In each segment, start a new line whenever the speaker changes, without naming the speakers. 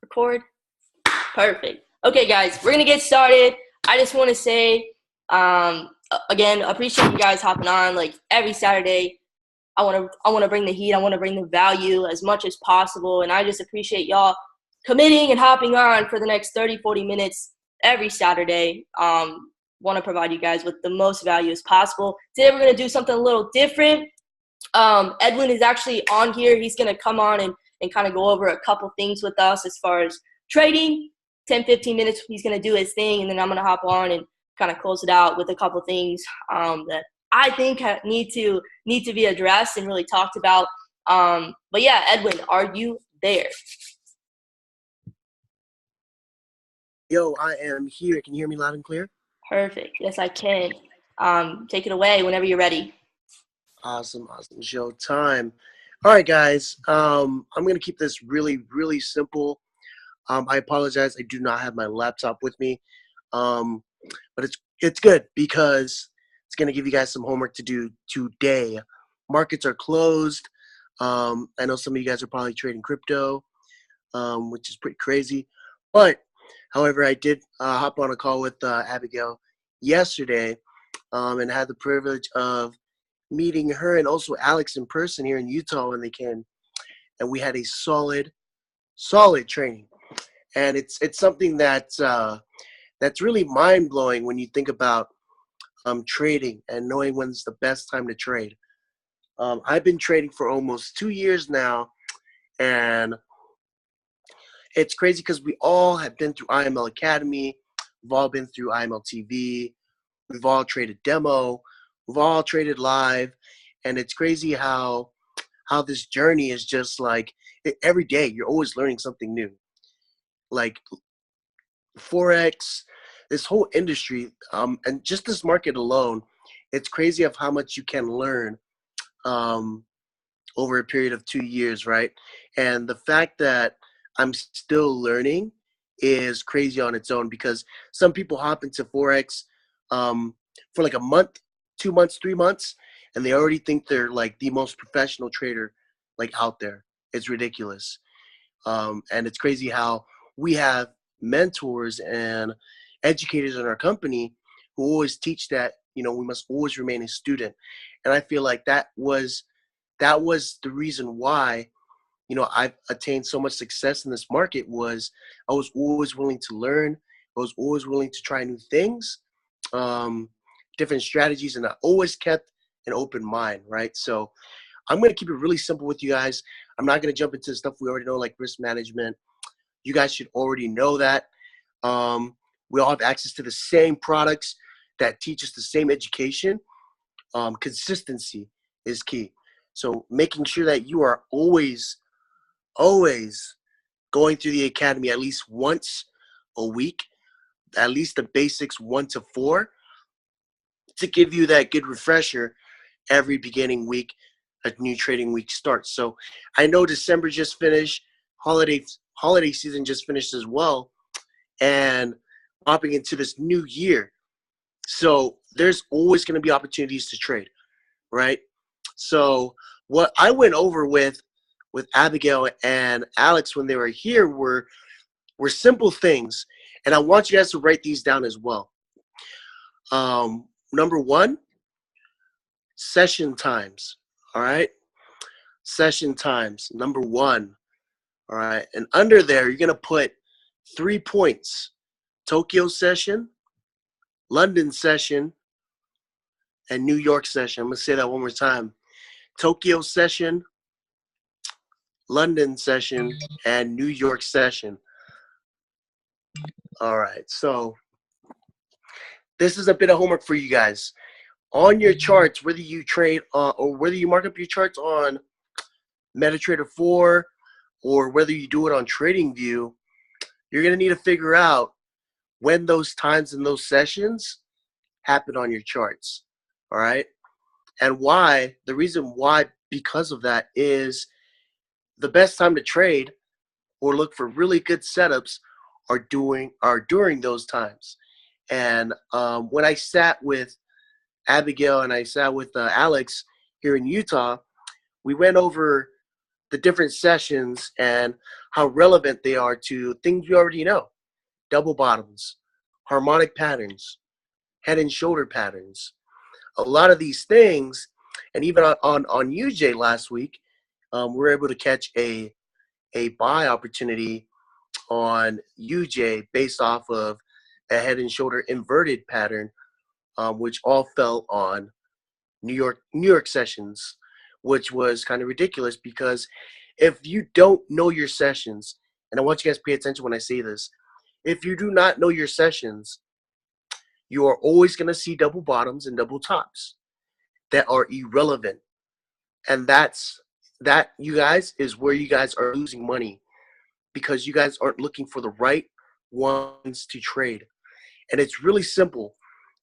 Record. Perfect. Okay, guys, we're gonna get started. I just want to say, again, appreciate you guys hopping on like every Saturday. I want to bring the heat. I want to bring the value as much as possible, and I just appreciate y'all committing and hopping on for the next 30, 40 minutes every Saturday. Want to provide you guys with the most value as possible. Today we're gonna do something a little different. Edwin is actually on here. He's gonna come on and kind of go over a couple things with us as far as trading. 10, 15 minutes, he's going to do his thing, and then I'm going to hop on and kind of close it out with a couple things that I think need to be addressed and really talked about. But yeah, Edwin, are you there?
Yo, I am here. Can you hear me loud and clear?
Perfect. Yes, I can. Take it away whenever you're ready.
Awesome. Show time. All right, guys. I'm going to keep this really, really simple. I apologize. I do not have my laptop with me. But it's good because it's going to give you guys some homework to do today. Markets are closed. I know some of you guys are probably trading crypto, which is pretty crazy. But, however, I did hop on a call with Abigail yesterday and had the privilege of meeting her and also Alex in person here in Utah when they came. And we had a solid training. And it's something that's really mind-blowing when you think about trading and knowing when's the best time to trade. I've been trading for almost 2 years now, and it's crazy because we all have been through IML Academy. We've all been through IML TV. We've all traded demo. We've all traded live. And it's crazy how this journey is just like every day you're always learning something new. Like Forex, this whole industry, and just this market alone, it's crazy of how much you can learn over a period of 2 years, right? And the fact that I'm still learning is crazy on its own because some people hop into Forex for like a month, 2 months, 3 months, and they already think they're like the most professional trader like out there. It's ridiculous. And it's crazy how we have mentors and educators in our company who always teach that, we must always remain a student. And I feel like that was the reason why, I've attained so much success in this market was I was always willing to learn. I was always willing to try new things, different strategies, and I always kept an open mind, right? So I'm going to keep it really simple with you guys. I'm not going to jump into stuff we already know, like risk management. You guys should already know that. We all have access to the same products that teach us the same education. Consistency is key. So making sure that you are always going through the academy at least once a week, at least the basics 1 to 4, to give you that good refresher every beginning week a new trading week starts. So I know December just finished, holiday season just finished as well, and hopping into this new year. So there's always going to be opportunities to trade, right? So what I went over with Abigail and Alex when they were here were simple things, and I want you guys to write these down as well. Number 1, session times. All right, session times. Number 1. All right, and under there, you're going to put 3 points. Tokyo session, London session, and New York session. I'm going to say that one more time. Tokyo session, London session, and New York session. All right, so this is a bit of homework for you guys. On your charts, whether you trade or whether you mark up your charts on MetaTrader 4 or whether you do it on TradingView, you're going to need to figure out when those times and those sessions happen on your charts. All right? And why, the reason why, because of that, is the best time to trade or look for really good setups are during those times. And when I sat with Abigail and I sat with Alex here in Utah, we went over the different sessions and how relevant they are to things we already know. Double bottoms, harmonic patterns, head and shoulder patterns. A lot of these things, and even on UJ last week, we were able to catch a buy opportunity on UJ based off of a head and shoulder inverted pattern, which all fell on New York sessions, which was kind of ridiculous because if you don't know your sessions, and I want you guys to pay attention when I say this, if you do not know your sessions, you are always going to see double bottoms and double tops that are irrelevant. And that, you guys, is where you guys are losing money because you guys aren't looking for the right ones to trade. And it's really simple.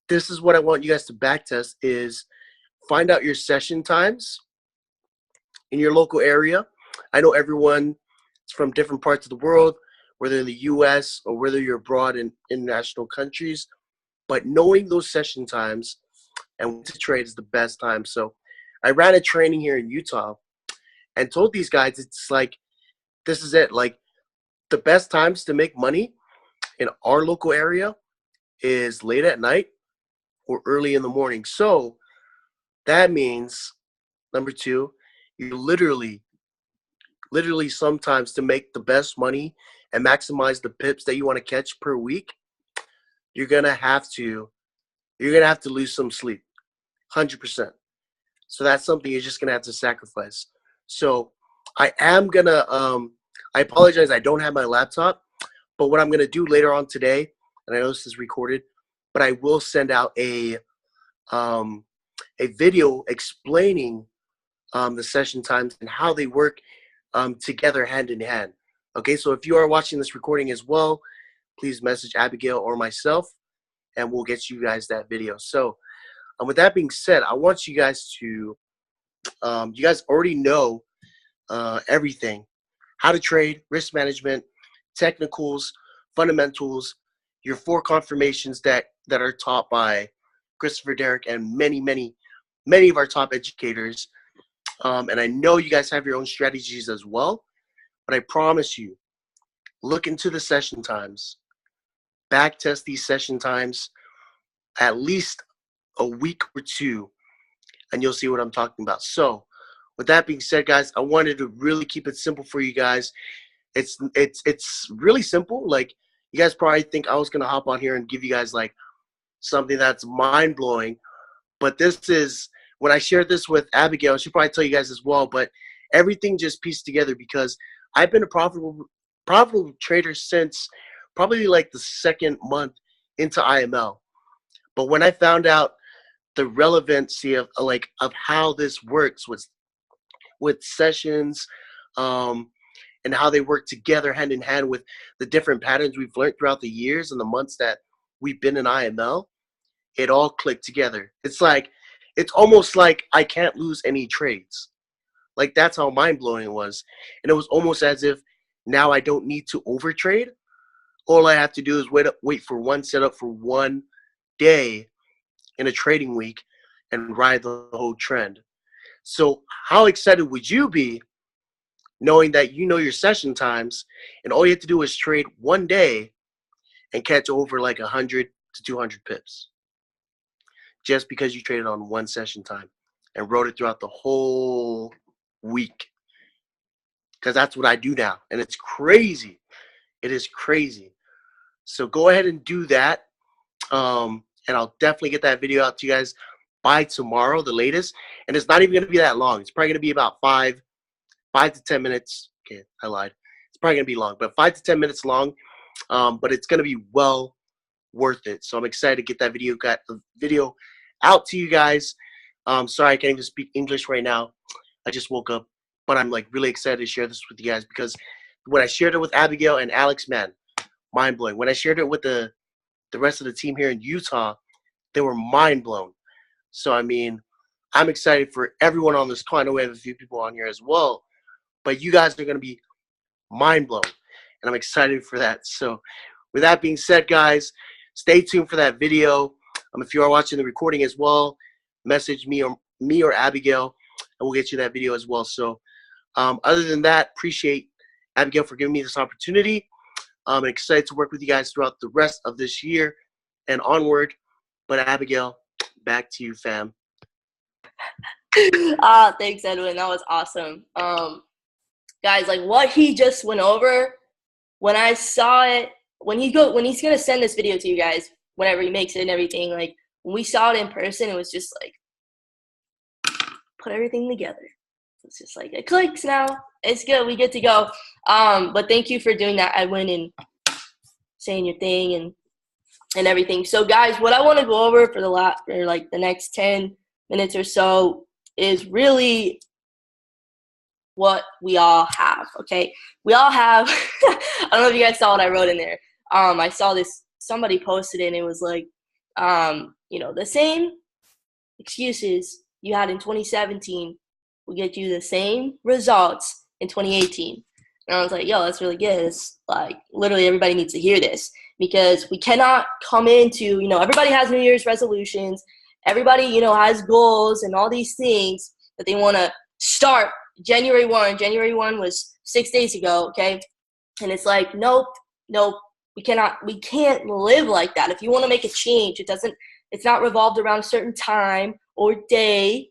This is what I want you guys to backtest is find out your session times in your local area. I know everyone is from different parts of the world, whether in the US or whether you're abroad in international countries, but knowing those session times and when to trade is the best time. So I ran a training here in Utah and told these guys it's like, this is it. Like the best times to make money in our local area is late at night or early in the morning. So that means, number two, you literally sometimes to make the best money and maximize the pips that you want to catch per week, you're gonna have to lose some sleep, 100%. So that's something you're just gonna have to sacrifice. So I am gonna I apologize, I don't have my laptop, but what I'm gonna do later on today, and I know this is recorded, but I will send out a video explaining the session times and how they work together hand in hand. Okay, so if you are watching this recording as well, please message Abigail or myself, and we'll get you guys that video. So with that being said, I want you guys to, you guys already know everything, how to trade, risk management, technicals, fundamentals, your 4 confirmations that are taught by Christopher Derrick and many of our top educators. And I know you guys have your own strategies as well, but I promise you, look into the session times, back test these session times at least a week or 2, and you'll see what I'm talking about. So with that being said, guys, I wanted to really keep it simple for you guys. It's really simple. Like, you guys probably think I was gonna hop on here and give you guys like something that's mind-blowing, but this is, when I shared this with Abigail, she'll probably tell you guys as well, but everything just pieced together because I've been a profitable trader since probably like the 2nd month into IML. But when I found out the relevancy of how this works with sessions, and how they work together hand in hand with the different patterns we've learned throughout the years and the months that we've been in IML, it all clicked together. It's almost like I can't lose any trades. Like, that's how mind-blowing it was. And it was almost as if now I don't need to overtrade. All I have to do is wait for one setup for one day in a trading week and ride the whole trend. So how excited would you be knowing that you know your session times and all you have to do is trade one day and catch over like 100 to 200 pips just because you traded on one session time and rode it throughout the whole week? Because that's what I do now, and it's crazy. It is crazy. So go ahead and do that, and I'll definitely get that video out to you guys by tomorrow, the latest. And it's not even going to be that long. It's probably going to be about 5 to 10 minutes. Okay, I lied. It's probably going to be long, but 5 to 10 minutes long. But it's going to be well worth it. So I'm excited to get that video out to you guys. Sorry, I can't even speak English right now. I just woke up, but I'm like really excited to share this with you guys because when I shared it with Abigail and Alex, man, mind blowing. When I shared it with the rest of the team here in Utah, they were mind blown. So I mean, I'm excited for everyone on this call. I know we have a few people on here as well, but you guys are going to be mind blown, and I'm excited for that. So with that being said, guys, stay tuned for that video. If you are watching the recording as well, message me or Abigail, and we'll get you that video as well. So Other than that, appreciate Abigail for giving me this opportunity. I'm excited to work with you guys throughout the rest of this year and onward. But Abigail, back to you, fam.
Thanks, Edwin. That was awesome. Guys, like what he just went over, when I saw it, when he's gonna send this video to you guys, whenever he makes it and everything, like when we saw it in person, it was just like put everything together. It's just like it clicks now. It's good. We get to go. But thank you for doing that, Edwin, and saying your thing and everything. So guys, what I want to go over for the next 10 minutes or so is really what we all have. Okay, we all have. I don't know if you guys saw what I wrote in there. I saw this. Somebody posted it, and it was like, the same excuses you had in 2017 will get you the same results in 2018. And I was like, yo, that's really good. It's like literally everybody needs to hear this, because we cannot come into, everybody has New Year's resolutions. Everybody, has goals and all these things that they want to start January 1. January 1 was 6 days ago, okay? And it's like, nope, we can't live like that. If you want to make a change, it's not revolved around a certain time or day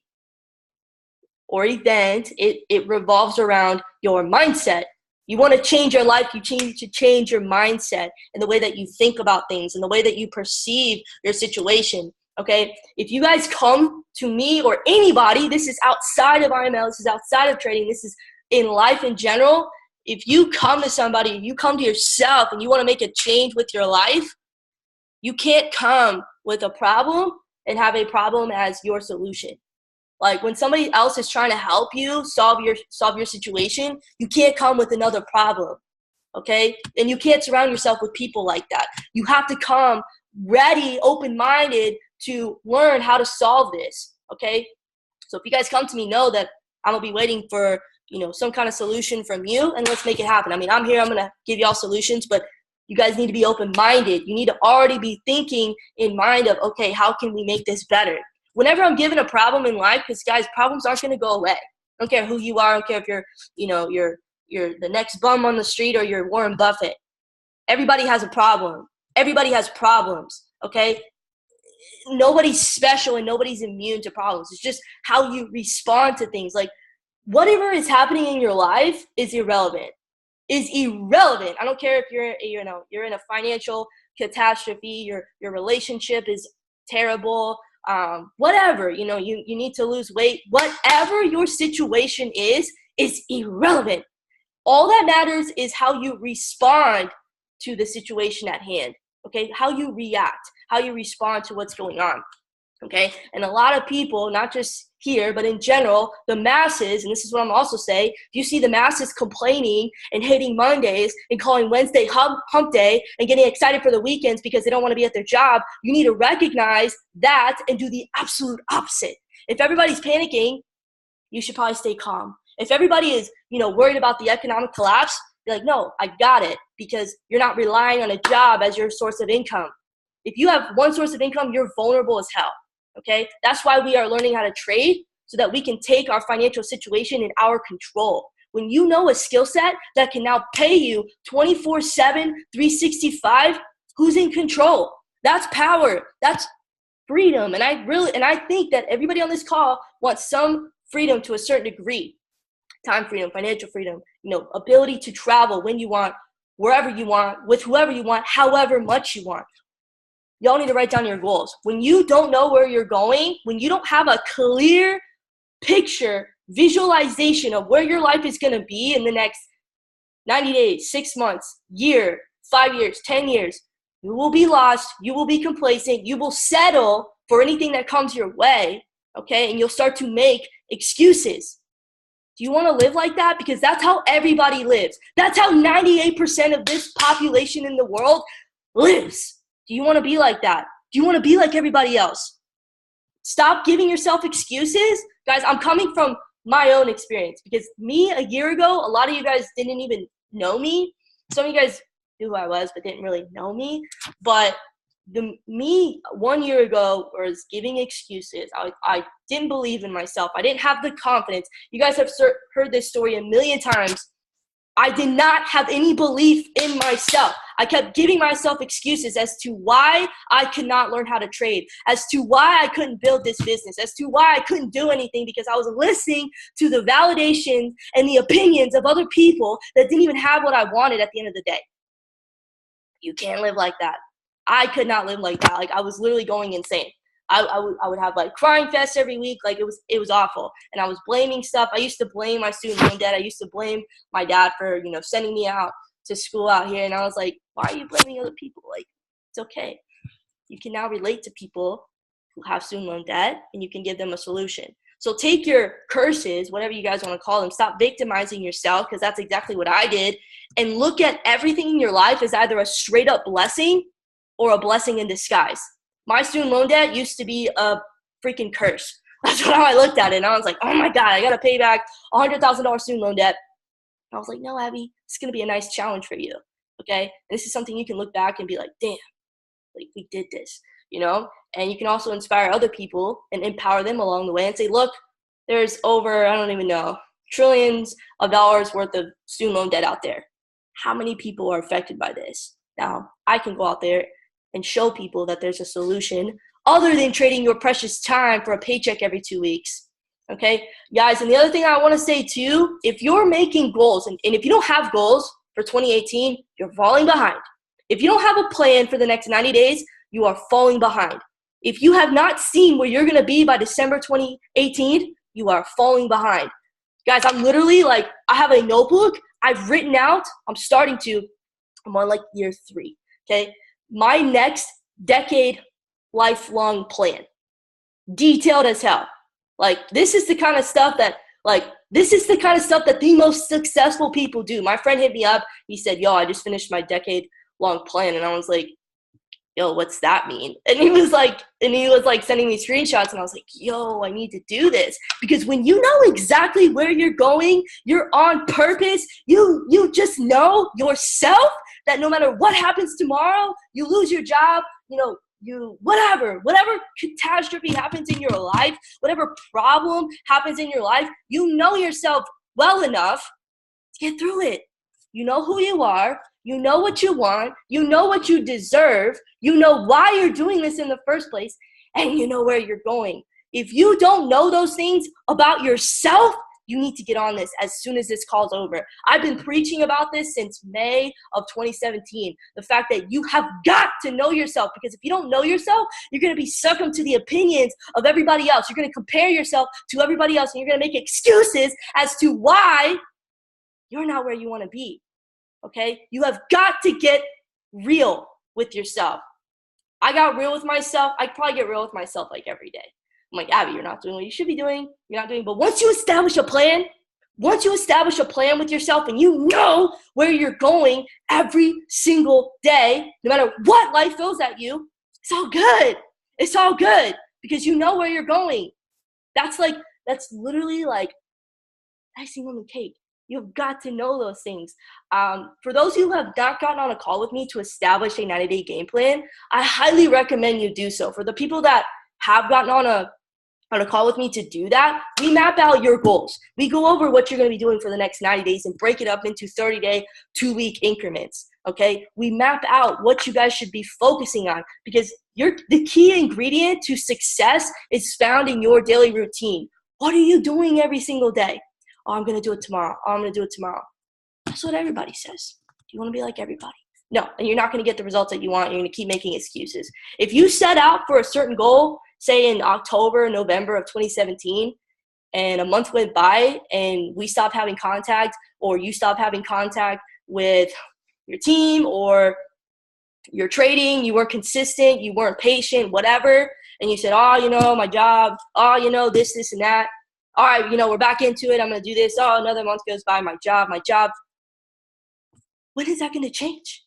or event. It revolves around your mindset. You want to change your life, you need to change your mindset and the way that you think about things and the way that you perceive your situation, okay? If you guys come to me or anybody, this is outside of IML, this is outside of trading, this is in life in general. If you come to somebody, you come to yourself and you want to make a change with your life, you can't come with a problem and have a problem as your solution. Like when somebody else is trying to help you solve your situation, you can't come with another problem, okay? And you can't surround yourself with people like that. You have to come ready, open-minded to learn how to solve this, okay? So if you guys come to me, know that I'm going to be waiting for, some kind of solution from you, and let's make it happen. I mean, I'm here. I'm going to give y'all solutions, but you guys need to be open-minded. You need to already be thinking in mind of, okay, how can we make this better? Whenever I'm given a problem in life, because guys, problems aren't going to go away. I don't care who you are. I don't care if you're the next bum on the street or you're Warren Buffett. Everybody has a problem. Everybody has problems, okay? Nobody's special and nobody's immune to problems. It's just how you respond to things. Like whatever is happening in your life is irrelevant. I don't care if you're in a financial catastrophe, your relationship is terrible, whatever, you need to lose weight. Whatever your situation is irrelevant. All that matters is how you respond to the situation at hand, okay? How you react, how you respond to what's going on, okay? And a lot of people, not just here, but in general, the masses, and this is what I'm also saying, if you see the masses complaining and hating Mondays and calling Wednesday hump day and getting excited for the weekends because they don't want to be at their job, you need to recognize that and do the absolute opposite. If everybody's panicking, you should probably stay calm. If everybody is, worried about the economic collapse, you're like, no, I got it, because you're not relying on a job as your source of income. If you have one source of income, you're vulnerable as hell. Okay, that's why we are learning how to trade, so that we can take our financial situation in our control. When you know a skill set that can now pay you 24/7, 365, who's in control? That's power. That's freedom. And I think that everybody on this call wants some freedom to a certain degree. Time freedom, financial freedom, ability to travel when you want, wherever you want, with whoever you want, however much you want. Y'all need to write down your goals. When you don't know where you're going, when you don't have a clear picture, visualization of where your life is going to be in the next 90 days, 6 months, year, 5 years, 10 years, you will be lost. You will be complacent. You will settle for anything that comes your way, okay? And you'll start to make excuses. Do you want to live like that? Because that's how everybody lives. That's how 98% of this population in the world lives. Do you want to be like that? Do you want to be like everybody else? Stop giving yourself excuses. Guys, I'm coming from my own experience, because me a year ago, a lot of you guys didn't even know me. Some of you guys knew who I was but didn't really know me. But Me 1 year ago was giving excuses. I didn't believe in myself. I didn't have the confidence. You guys have heard this story a million times. I did not have any belief in myself. I kept giving myself excuses as to why I could not learn how to trade, as to why I couldn't build this business, as to why I couldn't do anything, because I was listening to the validations and the opinions of other people that didn't even have what I wanted at the end of the day. You can't live like that. I could not live like that. Like, I was literally going insane. I would have like crying fest every week. Like, it was awful. And I was blaming stuff. I used to blame my student loan debt. I used to blame my dad for, sending me out to school out here. And I was like, why are you blaming other people? Like, it's okay. You can now relate to people who have student loan debt, and you can give them a solution. So take your curses, whatever you guys want to call them, stop victimizing yourself, because that's exactly what I did, and look at everything in your life as either a straight up blessing or a blessing in disguise. My student loan debt used to be a freaking curse. That's how I looked at it. And I was like, oh my God, I got to pay back $100,000 student loan debt. And I was like, no, Abby, it's going to be a nice challenge for you. Okay. And this is something you can look back and be like, damn, like, we did this, and you can also inspire other people and empower them along the way and say, look, there's over, I don't even know, trillions of dollars worth of student loan debt out there. How many people are affected by this? Now, I can go out there and show people that there's a solution other than trading your precious time for a paycheck every 2 weeks. Okay, guys, and the other thing I want to say too, if you're making goals, and if you don't have goals for 2018, you're falling behind. If you don't have a plan for the next 90 days, you are falling behind. If you have not seen where you're going to be by December 2018, you are falling behind. Guys, I'm literally like, I have a notebook. I've written out, I'm on like year 3, okay? My next decade lifelong plan. Detailed as hell. Like, this is the kind of stuff that the most successful people do. My friend hit me up. He said, yo, I just finished my decade-long plan. And I was like, yo, what's that mean? And he was like sending me screenshots, and I was like, yo, I need to do this. Because when you know exactly where you're going, you're on purpose, you just know yourself that no matter what happens tomorrow, you lose your job, whatever catastrophe happens in your life, whatever problem happens in your life, you know yourself well enough to get through it. You know who you are. You know what you want. You know what you deserve. You know why you're doing this in the first place. And you know where you're going. If you don't know those things about yourself, you need to get on this as soon as this call's over. I've been preaching about this since May of 2017. The fact that you have got to know yourself, because if you don't know yourself, you're going to be succumbed to the opinions of everybody else. You're going to compare yourself to everybody else, and you're going to make excuses as to why you're not where you want to be. Okay? You have got to get real with yourself. I got real with myself. I probably get real with myself like every day. I'm like, Abby, you're not doing what you should be doing. You're not doing. But once you establish a plan with yourself, and you know where you're going every single day, no matter what life throws at you, it's all good. It's all good because you know where you're going. That's literally like icing on the cake. You've got to know those things. For those who have not gotten on a call with me to establish a 90-day game plan, I highly recommend you do so. For the people that have gotten on a call with me to do that, we map out your goals. We go over what you're going to be doing for the next 90 days and break it up into 30-day, 2-week increments, okay? We map out what you guys should be focusing on, because the key ingredient to success is found in your daily routine. What are you doing every single day? Oh, I'm going to do it tomorrow. Oh, I'm going to do it tomorrow. That's what everybody says. Do you want to be like everybody? No, and you're not going to get the results that you want. You're going to keep making excuses. If you set out for a certain goal, say in October, November of 2017, and a month went by and we stopped having contact, or you stopped having contact with your team, or you're trading, you weren't consistent, you weren't patient, whatever, and you said, oh, my job, oh, this and that. All right, we're back into it. I'm going to do this. Oh, another month goes by. My job. When is that going to change?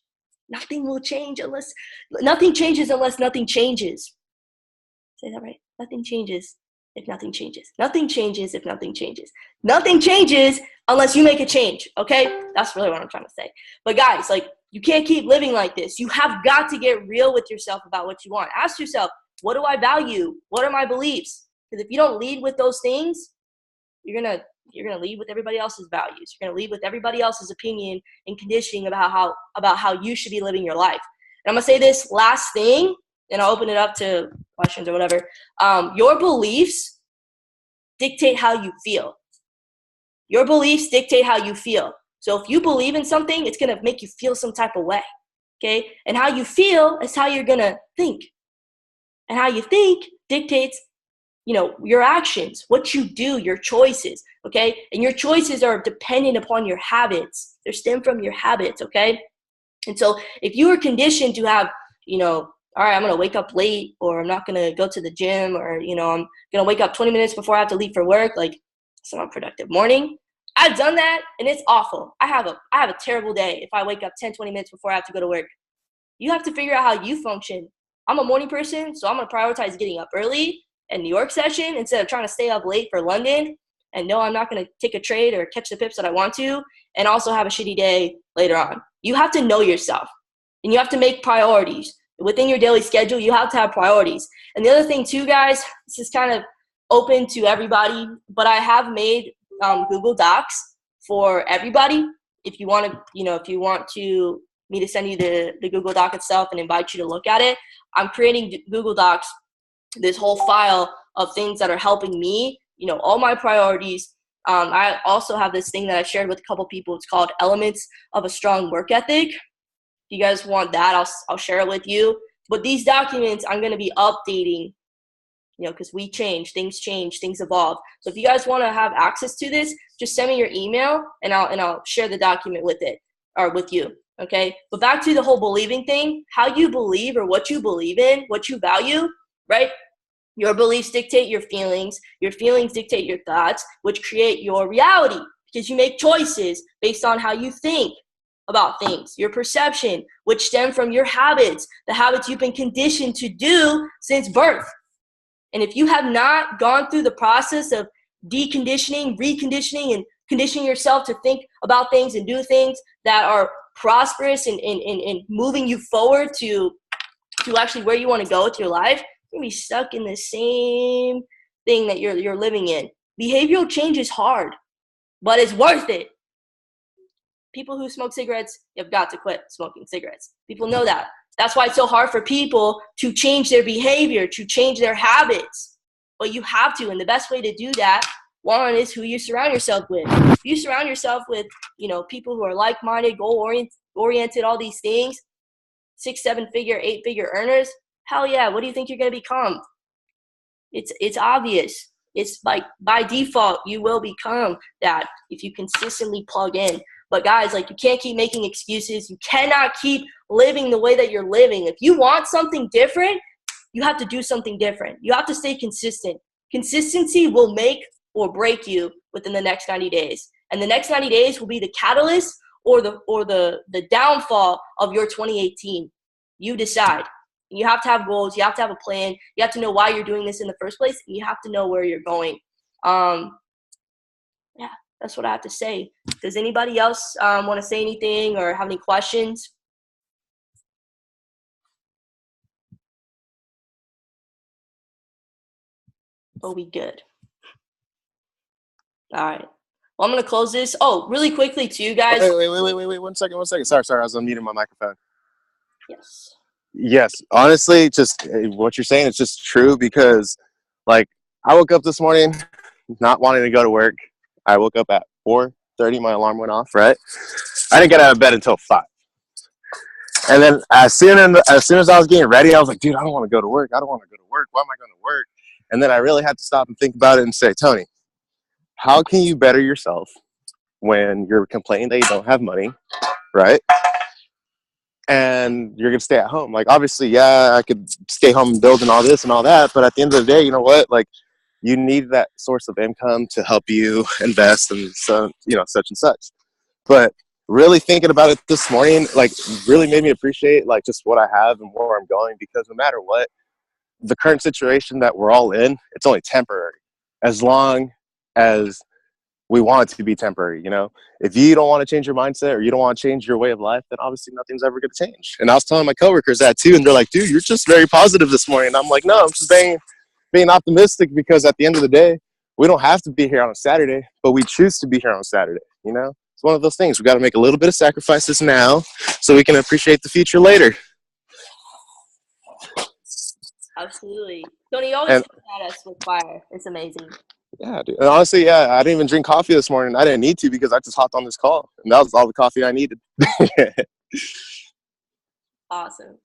Nothing will change nothing changes unless nothing changes. Say that right? Nothing changes if nothing changes. Nothing changes if nothing changes. Nothing changes unless you make a change, okay? That's really what I'm trying to say. But guys, You can't keep living like this. You have got to get real with yourself about what you want. Ask yourself, what do I value? What are my beliefs? Because if you don't lead with those things, you're gonna lead with everybody else's values. You're gonna lead with everybody else's opinion and conditioning about how you should be living your life. And I'm gonna say this last thing, and I'll open it up to questions or whatever. Your beliefs dictate how you feel. Your beliefs dictate how you feel. So if you believe in something, it's gonna make you feel some type of way. Okay? And how you feel is how you're gonna think. And how you think dictates, your actions, what you do, your choices, okay? And your choices are dependent upon your habits. They stem from your habits, okay? And so if you are conditioned to have, all right, I'm going to wake up late, or I'm not going to go to the gym, or, I'm going to wake up 20 minutes before I have to leave for work, like, it's not a productive morning. I've done that, and it's awful. I have a terrible day if I wake up 10, 20 minutes before I have to go to work. You have to figure out how you function. I'm a morning person, so I'm going to prioritize getting up early in New York session instead of trying to stay up late for London. And no, I'm not going to take a trade or catch the pips that I want to, and also have a shitty day later on. You have to know yourself, and you have to make priorities. Within your daily schedule, you have to have priorities. And the other thing too, guys, this is kind of open to everybody, but I have made Google Docs for everybody. If you want to, me to send you the Google Doc itself and invite you to look at it, I'm creating Google Docs, this whole file of things that are helping me, all my priorities. I also have this thing that I shared with a couple people. It's called Elements of a Strong Work Ethic. If you guys want that, I'll share it with you. But these documents I'm going to be updating, because we change, things evolve. So if you guys want to have access to this, just send me your email, and I'll share the document with it, or with you. Okay. But back to the whole believing thing, how you believe, or what you believe in, what you value, right? Your beliefs dictate your feelings dictate your thoughts, which create your reality, because you make choices based on how you think about things. Your perception, which stem from your habits, the habits you've been conditioned to do since birth. And if you have not gone through the process of deconditioning, reconditioning, and conditioning yourself to think about things and do things that are prosperous and moving you forward to actually where you want to go with your life, you're going to be stuck in the same thing that you're living in. Behavioral change is hard, but it's worth it. People who smoke cigarettes, you've got to quit smoking cigarettes. People know that. That's why it's so hard for people to change their behavior, to change their habits. But you have to, and the best way to do that, one, is who you surround yourself with. If you surround yourself with, people who are like-minded, goal-oriented, all these things, 6, 7-figure, 8-figure earners, hell yeah, what do you think you're going to become? It's obvious. It's like by default, you will become that if you consistently plug in. But guys, you can't keep making excuses. You cannot keep living the way that you're living. If you want something different, you have to do something different. You have to stay consistent. Consistency will make or break you within the next 90 days. And the next 90 days will be the catalyst or the downfall of your 2018. You decide. You have to have goals. You have to have a plan. You have to know why you're doing this in the first place, and you have to know where you're going. Yeah, that's what I have to say. Does anybody else want to say anything or have any questions? Oh, we good. All right. Well, I'm going to close this. Oh, really quickly too, guys.
Wait. 1 second. Sorry. I was unmuting my microphone.
Yes.
Honestly, just what you're saying is just true, because I woke up this morning not wanting to go to work. I woke up at 4:30. My alarm went off, right? I didn't get out of bed until 5. And then as soon as I was getting ready, I was like, dude, I don't want to go to work. Why am I going to work? And then I really had to stop and think about it and say, Tony, how can you better yourself when you're complaining that you don't have money, right? And you're going to stay at home. Obviously, yeah, I could stay home and build and all this and all that. But at the end of the day, you know what? You need that source of income to help you invest and so, such and such. But really thinking about it this morning, really made me appreciate just what I have and where I'm going, because no matter what, the current situation that we're all in, it's only temporary. As long as we want it to be temporary, you know? If you don't want to change your mindset or you don't want to change your way of life, then obviously nothing's ever going to change. And I was telling my coworkers that too, and they're like, dude, you're just very positive this morning. And I'm like, no, I'm just being optimistic, because at the end of the day, we don't have to be here on a Saturday, but we choose to be here on a Saturday, you know? It's one of those things. We got to make a little bit of sacrifices now so we can appreciate the future later.
Absolutely. Tony, you always come at us with fire. It's amazing.
Yeah, dude. And honestly, yeah, I didn't even drink coffee this morning. I didn't need to, because I just hopped on this call, and that was all the coffee I needed.
Awesome.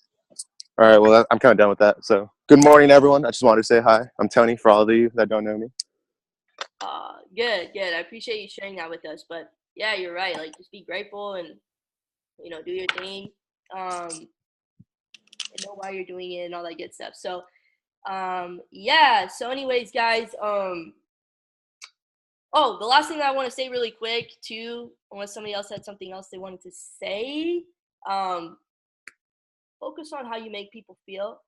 All right, well, I'm kind of done with that. So good morning, everyone. I just wanted to say hi. I'm Tony, for all of you that don't know me.
Good. I appreciate you sharing that with us. But yeah, you're right. Like, just be grateful and, you know, do your thing. And know why you're doing it and all that good stuff. So, yeah. So anyways, guys, the last thing that I want to say really quick too, unless somebody else had something else they wanted to say, focus on how you make people feel.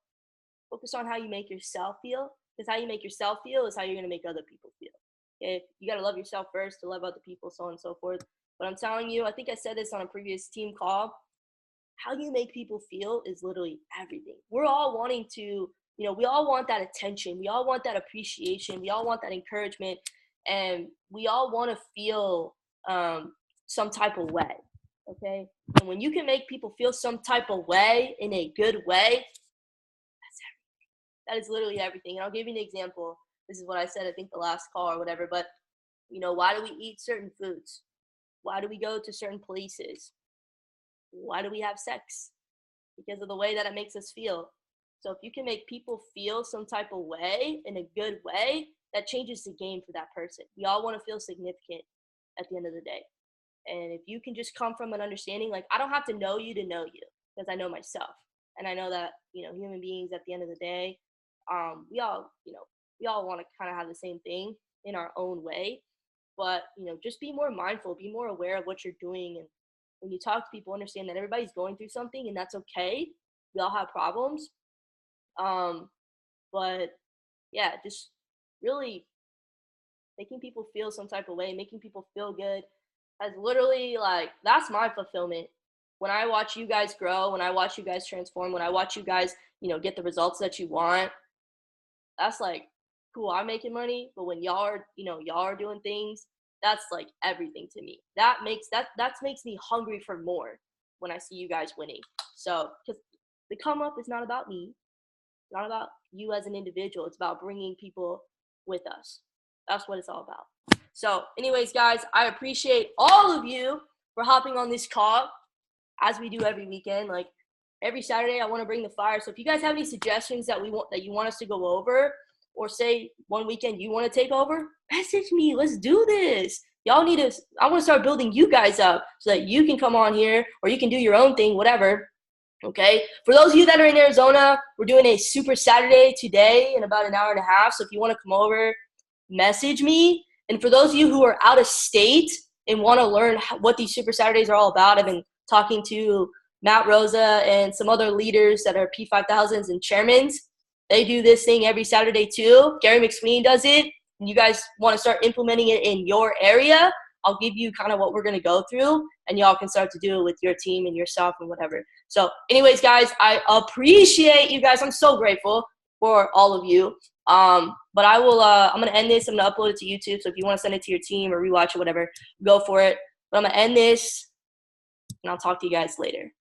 Focus on how you make yourself feel, because how you make yourself feel is how you're going to make other people feel. Okay? You got to love yourself first to love other people, so on and so forth. But I'm telling you, I think I said this on a previous team call, how you make people feel is literally everything. We're all wanting to, you know, we all want that attention. We all want that appreciation. We all want that encouragement. And we all want to feel some type of way. Okay? And when you can make people feel some type of way in a good way, that's everything. That is literally everything. And I'll give you an example. This is what I said, I think the last call or whatever. But, you know, why do we eat certain foods? Why do we go to certain places? Why do we have sex? Because of the way that it makes us feel. So if you can make people feel some type of way in a good way, that changes the game for that person. We all want to feel significant at the end of the day. And if you can just come from an understanding, like, I don't have to know you to know you, because I know myself. And I know that, you know, human beings at the end of the day, we all want to kind of have the same thing in our own way. But, you know, just be more mindful, be more aware of what you're doing. And when you talk to people, understand that everybody's going through something, and that's okay. We all have problems. But yeah, just really making people feel some type of way, making people feel good has literally, like, that's my fulfillment. When I watch you guys grow, when I watch you guys transform, when I watch you guys, you know, get the results that you want, that's like, cool, I'm making money. But when y'all are doing things, that's like everything to me. That makes me hungry for more when I see you guys winning. So, because the come up is not about me, it's not about you as an individual. It's about bringing people with us. That's what it's all about. So, anyways, guys, I appreciate all of you for hopping on this call, as we do every weekend. Like, every Saturday, I want to bring the fire. So if you guys have any suggestions that you want us to go over, or say one weekend you want to take over, message me. Let's do this. Y'all need to, I want to start building you guys up so that you can come on here, or you can do your own thing, whatever. Okay. For those of you that are in Arizona, we're doing a Super Saturday today in about an hour and a half. So if you want to come over, message me. And for those of you who are out of state and want to learn what these Super Saturdays are all about, I've been talking to Matt Rosa and some other leaders that are P5000s and chairmans. They do this thing every Saturday too. Gary McSween does it. And you guys want to start implementing it in your area, I'll give you kind of what we're going to go through, and y'all can start to do it with your team and yourself and whatever. So anyways, guys, I appreciate you guys. I'm so grateful for all of you. But I will, I'm going to end this. I'm going to upload it to YouTube. So if you want to send it to your team or rewatch it, whatever, go for it. But I'm going to end this, and I'll talk to you guys later.